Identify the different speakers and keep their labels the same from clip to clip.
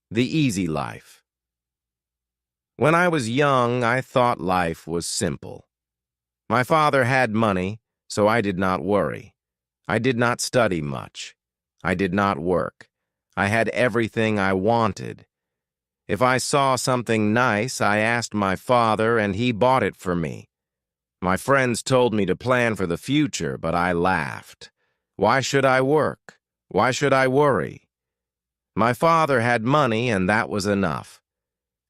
Speaker 1: The Easy Life. When I was young, I thought life was simple. My father had money, so I did not worry. I did not study much. I did not work. I had everything I wanted. If I saw something nice, I asked my father, and he bought it for me. My friends told me to plan for the future, but I laughed. Why should I work? Why should I worry? My father had money, and that was enough.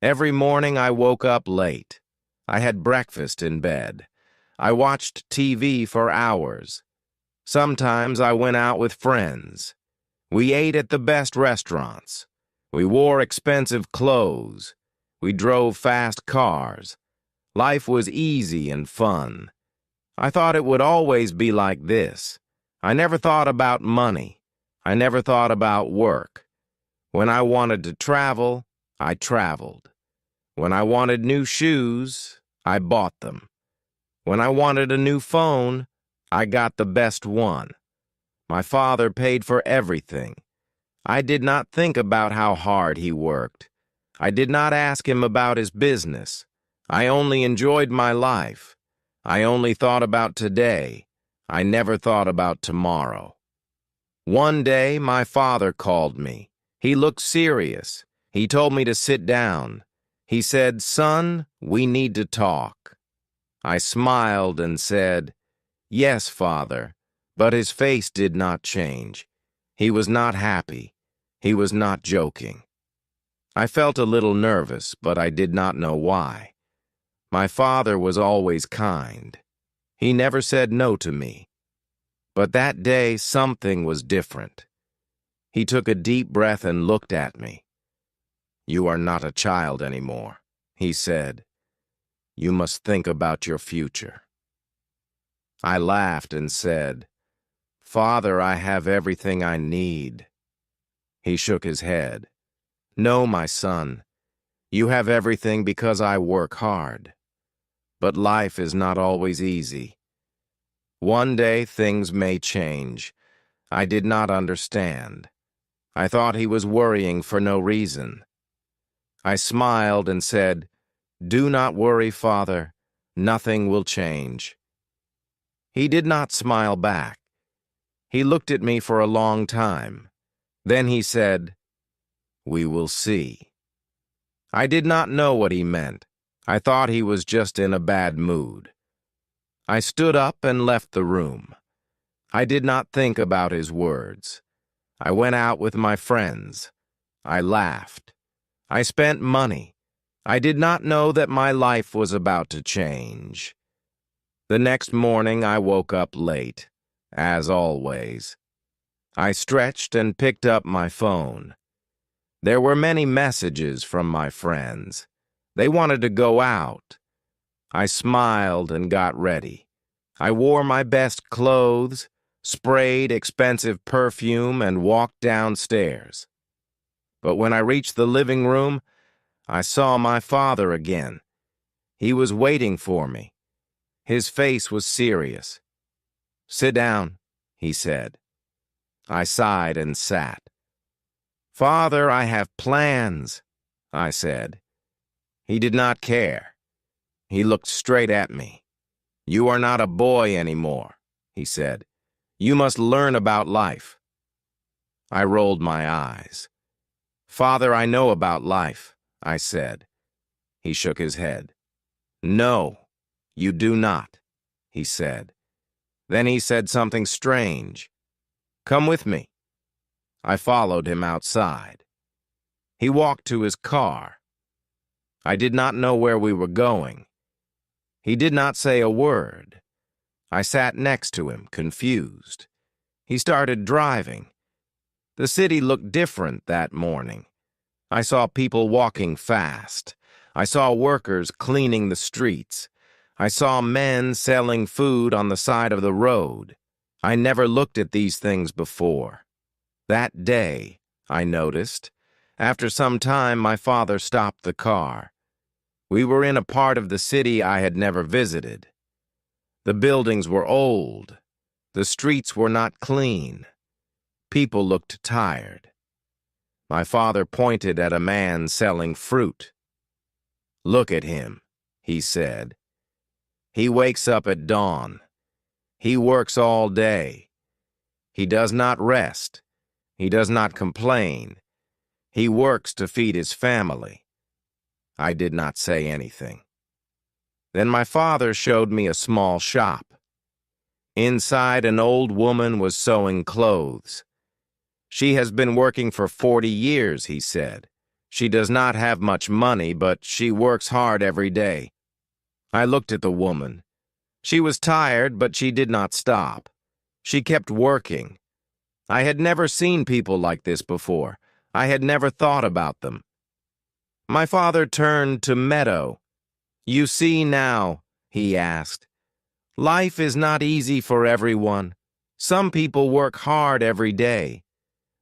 Speaker 1: Every morning I woke up late. I had breakfast in bed. I watched TV for hours. Sometimes I went out with friends. We ate at the best restaurants. We wore expensive clothes. We drove fast cars. Life was easy and fun. I thought it would always be like this. I never thought about money. I never thought about work. When I wanted to travel, I traveled. When I wanted new shoes, I bought them. When I wanted a new phone, I got the best one. My father paid for everything. I did not think about how hard he worked. I did not ask him about his business. I only enjoyed my life. I only thought about today. I never thought about tomorrow. One day, my father called me. He looked serious. He told me to sit down. He said, "Son, we need to talk." I smiled and said, "Yes, Father," but his face did not change. He was not happy. He was not joking. I felt a little nervous, but I did not know why. My father was always kind. He never said no to me. But that day, something was different. He took a deep breath and looked at me. "You are not a child anymore," he said. "You must think about your future." I laughed and said, "Father, I have everything I need." He shook his head. "No, my son. You have everything because I work hard. But life is not always easy. One day things may change. I did not understand. I thought he was worrying for no reason. I smiled and said, "Do not worry, Father. Nothing will change." He did not smile back. He looked at me for a long time. Then he said, "We will see." I did not know what he meant. I thought he was just in a bad mood. I stood up and left the room. I did not think about his words. I went out with my friends. I laughed. I spent money. I did not know that my life was about to change. The next morning I woke up late, as always. I stretched and picked up my phone. There were many messages from my friends. They wanted to go out. I smiled and got ready. I wore my best clothes, sprayed expensive perfume, and walked downstairs. But when I reached the living room, I saw my father again. He was waiting for me. His face was serious. "Sit down," he said. I sighed and sat. "Father, I have plans," I said. He did not care. He looked straight at me. "You are not a boy anymore," he said. "You must learn about life." I rolled my eyes. "Father, I know about life," I said. He shook his head. "No, you do not," he said. Then he said something strange. "Come with me." I followed him outside. He walked to his car. I did not know where we were going. He did not say a word. I sat next to him, confused. He started driving. The city looked different that morning. I saw people walking fast. I saw workers cleaning the streets. I saw men selling food on the side of the road. I never looked at these things before. That day, I noticed, after some time, my father stopped the car. We were in a part of the city I had never visited. The buildings were old. The streets were not clean. People looked tired. My father pointed at a man selling fruit. "Look at him," he said. "He wakes up at dawn. He works all day. He does not rest. He does not complain. He works to feed his family." I did not say anything. Then my father showed me a small shop. Inside, an old woman was sewing clothes. "She has been working for 40 years, he said. "She does not have much money, but she works hard every day." I looked at the woman. She was tired, but she did not stop. She kept working. I had never seen people like this before. I had never thought about them. My father turned to Meadow. "You see now," he asked, "life is not easy for everyone. Some people work hard every day.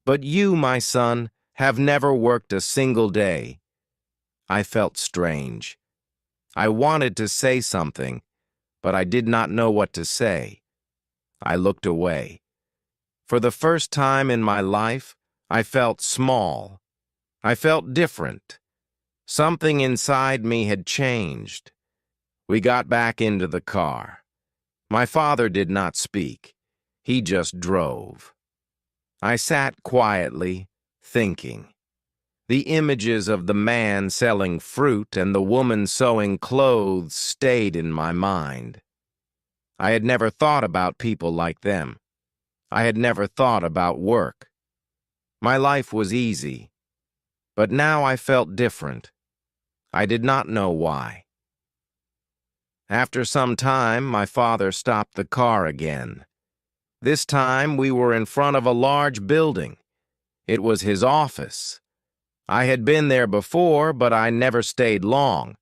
Speaker 1: But you, my son, have never worked a single day." I felt strange. I wanted to say something, but I did not know what to say. I looked away. For the first time in my life, I felt small. I felt different. Something inside me had changed. We got back into the car. My father did not speak. He just drove. I sat quietly, thinking. The images of the man selling fruit and the woman sewing clothes stayed in my mind. I had never thought about people like them. I had never thought about work. My life was easy, but now I felt different. I did not know why. After some time, my father stopped the car again. This time, we were in front of a large building. It was his office. I had been there before, but I never stayed long.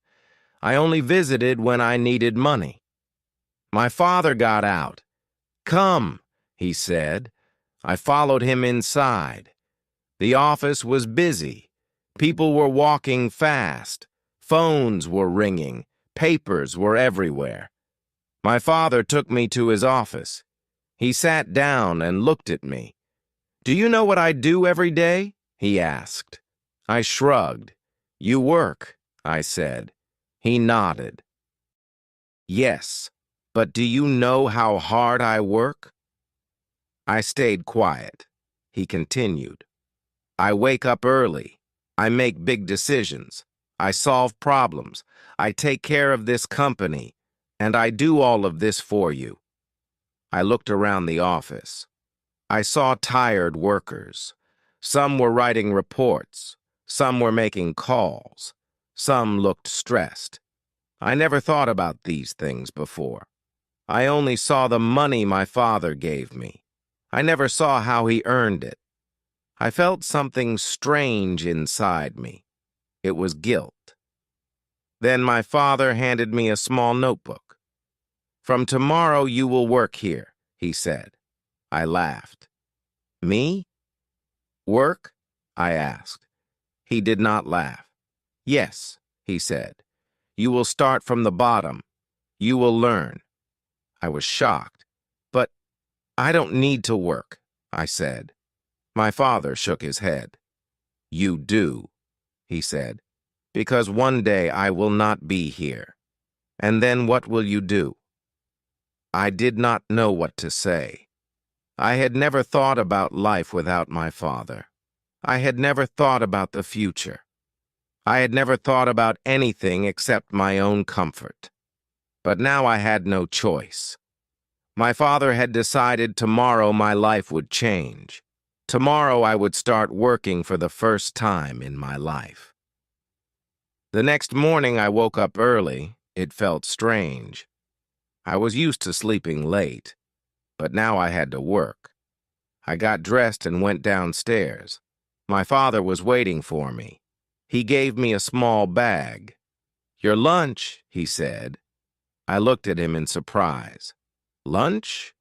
Speaker 1: I only visited when I needed money. My father got out. "Come," he said. I followed him inside. The office was busy. People were walking fast. Phones were ringing. Papers were everywhere. My father took me to his office. He sat down and looked at me. "Do you know what I do every day?" he asked. I shrugged. "You work," I said. He nodded. "Yes, but do you know how hard I work?" I stayed quiet. He continued. "I wake up early. I make big decisions. I solve problems. I take care of this company. And I do all of this for you." I looked around the office. I saw tired workers. Some were writing reports. Some were making calls. Some looked stressed. I never thought about these things before. I only saw the money my father gave me. I never saw how he earned it. I felt something strange inside me. It was guilt. Then my father handed me a small notebook. "From tomorrow you will work here," he said. I laughed. "Me? Work?" I asked. He did not laugh. "Yes," he said. "You will start from the bottom. You will learn." I was shocked. "But I don't need to work," I said. My father shook his head. "You do," he said, "because one day I will not be here. And then what will you do?" I did not know what to say. I had never thought about life without my father. I had never thought about the future. I had never thought about anything except my own comfort. But now I had no choice. My father had decided tomorrow my life would change. Tomorrow I would start working for the first time in my life. The next morning I woke up early. It felt strange. I was used to sleeping late, but now I had to work. I got dressed and went downstairs. My father was waiting for me. He gave me a small bag. "Your lunch," he said. I looked at him in surprise. "Lunch?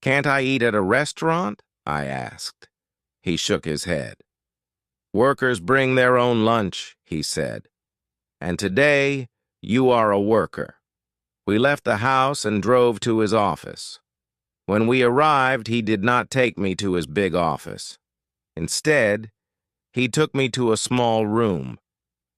Speaker 1: Can't I eat at a restaurant?" I asked. He shook his head. "Workers bring their own lunch," he said. "And today, you are a worker." We left the house and drove to his office. When we arrived, he did not take me to his big office. Instead, He took me to a small room.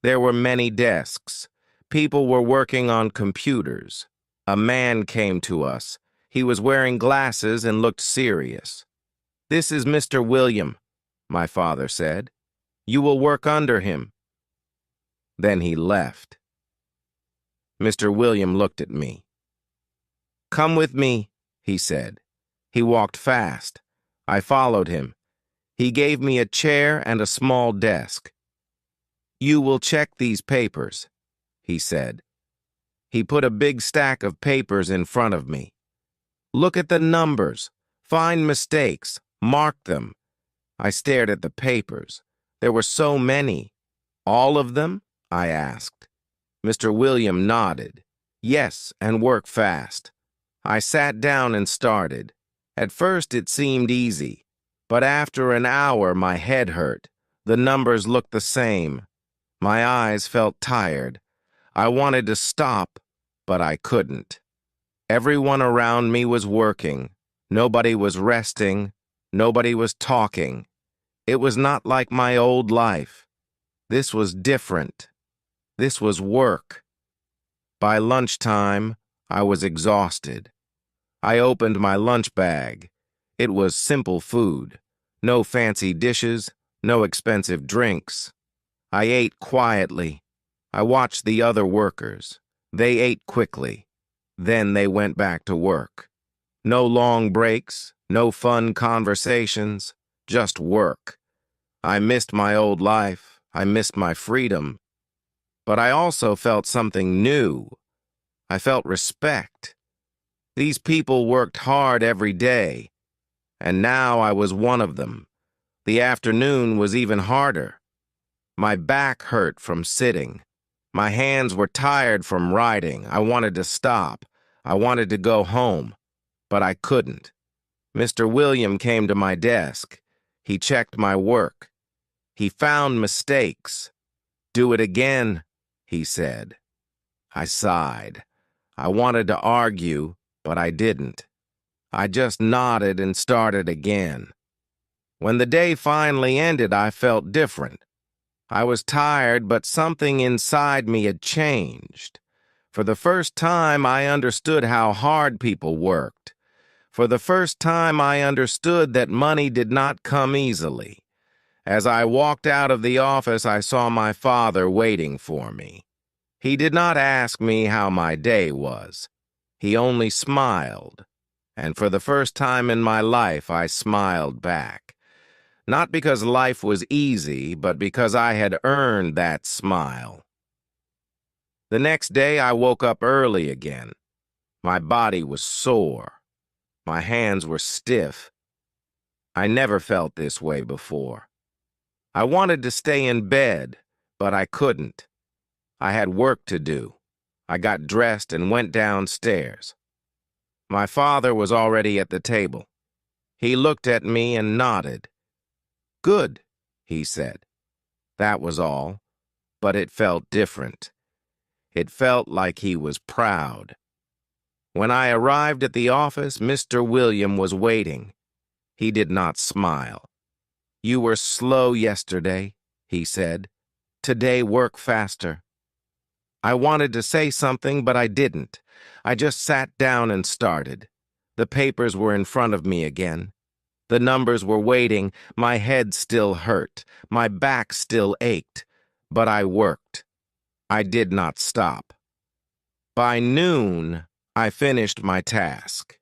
Speaker 1: There were many desks. People were working on computers. A man came to us. He was wearing glasses and looked serious. "This is Mr. William," my father said. "You will work under him." Then he left. Mr. William looked at me. "Come with me," he said. He walked fast. I followed him. He gave me a chair and a small desk. "You will check these papers," he said. He put a big stack of papers in front of me. "Look at the numbers. Find mistakes. Mark them." I stared at the papers. There were so many. "All of them?" I asked. Mr. William nodded. "Yes, and work fast." I sat down and started. At first it seemed easy, but after an hour my head hurt. The numbers looked the same. My eyes felt tired. I wanted to stop, but I couldn't. Everyone around me was working. Nobody was resting. Nobody was talking. It was not like my old life. This was different. This was work. By lunchtime, I was exhausted. I opened my lunch bag. It was simple food. No fancy dishes, no expensive drinks. I ate quietly. I watched the other workers. They ate quickly. Then they went back to work. No long breaks, no fun conversations, just work. I missed my old life. I missed my freedom. But I also felt something new. I felt respect. These people worked hard every day, and now I was one of them. The afternoon was even harder. My back hurt from sitting. My hands were tired from writing. I wanted to stop. I wanted to go home, but I couldn't. Mr. William came to my desk. He checked my work. He found mistakes. "Do it again," he said. I sighed. I wanted to argue, but I didn't. I just nodded and started again. When the day finally ended, I felt different. I was tired, but something inside me had changed. For the first time, I understood how hard people worked. For the first time, I understood that money did not come easily. As I walked out of the office, I saw my father waiting for me. He did not ask me how my day was. He only smiled. And for the first time in my life, I smiled back. Not because life was easy, but because I had earned that smile. The next day, I woke up early again. My body was sore. My hands were stiff. I never felt this way before. I wanted to stay in bed, but I couldn't. I had work to do. I got dressed and went downstairs. My father was already at the table. He looked at me and nodded. "Good," he said. That was all, but it felt different. It felt like he was proud. When I arrived at the office, Mr. William was waiting. He did not smile. "You were slow yesterday," he said. "Today work faster." I wanted to say something, but I didn't. I just sat down and started. The papers were in front of me again. The numbers were waiting. My head still hurt. My back still ached. But I worked. I did not stop. By noon, I finished my task.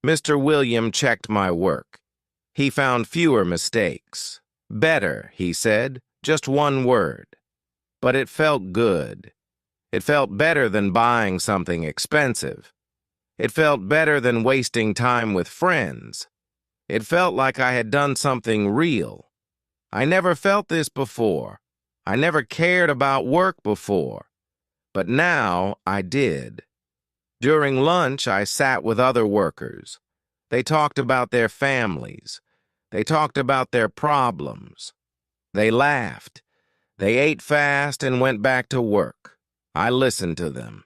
Speaker 1: Mr. William checked my work. He found fewer mistakes. "Better," he said, just one word. But it felt good. It felt better than buying something expensive. It felt better than wasting time with friends. It felt like I had done something real. I never felt this before. I never cared about work before. But now I did. During lunch, I sat with other workers. They talked about their families. They talked about their problems. They laughed. They ate fast and went back to work. I listened to them.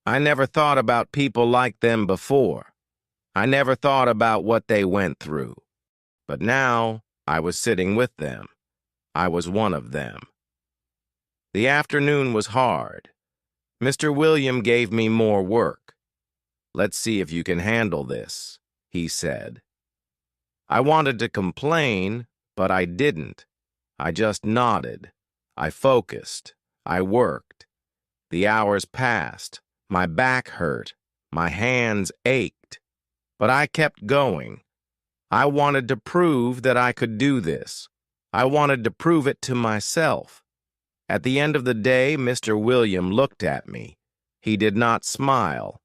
Speaker 1: I never thought about people like them before. I never thought about what they went through. But now I was sitting with them. I was one of them. The afternoon was hard. Mr. William gave me more work. "Let's see if you can handle this," he said. I wanted to complain, but I didn't. I just nodded. I focused. I worked. The hours passed. My back hurt. My hands ached. But I kept going. I wanted to prove that I could do this. I wanted to prove it to myself. At the end of the day, Mr. William looked at me. He did not smile,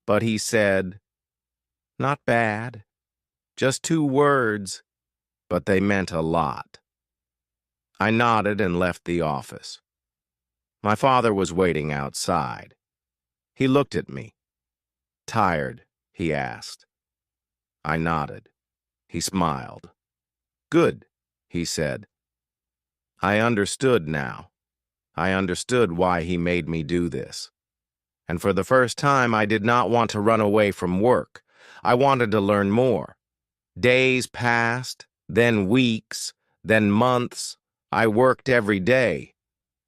Speaker 1: but he said, "Not bad. Just 2 words, but they meant a lot." I nodded and left the office. My father was waiting outside. He looked at me. "Tired?" he asked. I nodded. He smiled. "Good," he said. I understood now. I understood why he made me do this. And for the first time, I did not want to run away from work. I wanted to learn more. Days passed, then weeks, then months. I worked every day.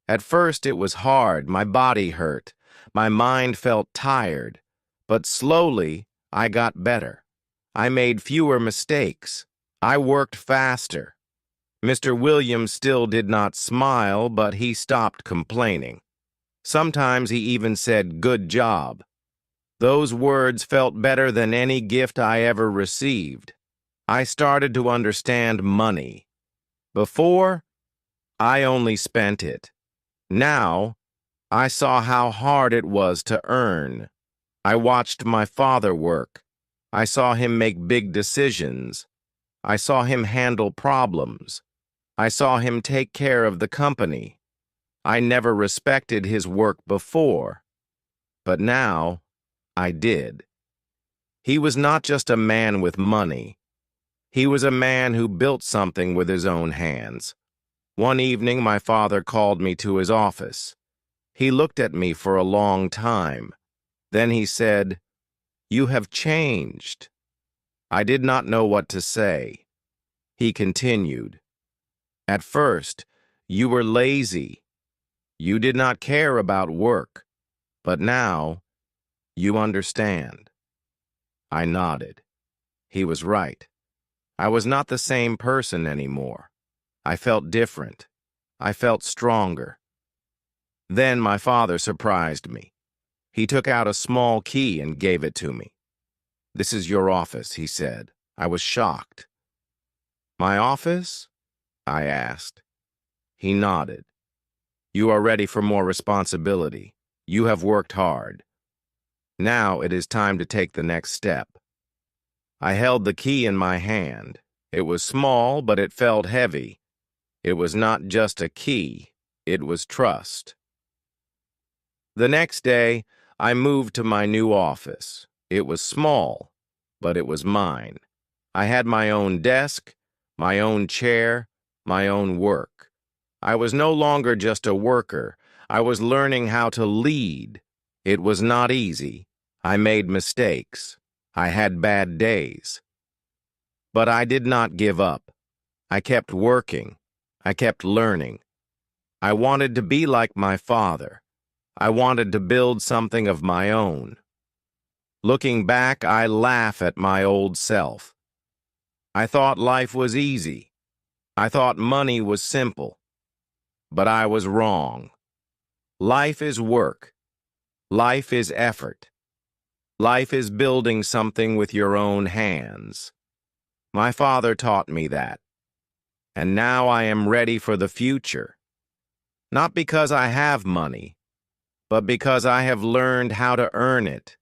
Speaker 1: At first it was hard, my body hurt, my mind felt tired, but slowly I got better. I made fewer mistakes. I worked faster. Mr. Williams still did not smile, but he stopped complaining. Sometimes he even said, "Good job." Those words felt better than any gift I ever received. I started to understand money. Before, I only spent it. Now, I saw how hard it was to earn. I watched my father work. I saw him make big decisions. I saw him handle problems. I saw him take care of the company. I never respected his work before, but now I did. He was not just a man with money. He was a man who built something with his own hands. One evening, my father called me to his office. He looked at me for a long time. Then he said, "You have changed." I did not know what to say. He continued, "At first, you were lazy. You did not care about work, but now you understand." I nodded. He was right. I was not the same person anymore. I felt different. I felt stronger. Then my father surprised me. He took out a small key and gave it to me. "This is your office," he said. I was shocked. "My office?" I asked. He nodded. "You are ready for more responsibility. You have worked hard. Now it is time to take the next step." I held the key in my hand. It was small, but it felt heavy. It was not just a key. It was trust. The next day, I moved to my new office. It was small, but it was mine. I had my own desk, my own chair, my own work. I was no longer just a worker. I was learning how to lead. It was not easy. I made mistakes. I had bad days. But I did not give up. I kept working. I kept learning. I wanted to be like my father. I wanted to build something of my own. Looking back, I laugh at my old self. I thought life was easy. I thought money was simple. But I was wrong. Life is work. Life is effort. Life is building something with your own hands. My father taught me that. And now I am ready for the future. Not because I have money, but because I have learned how to earn it.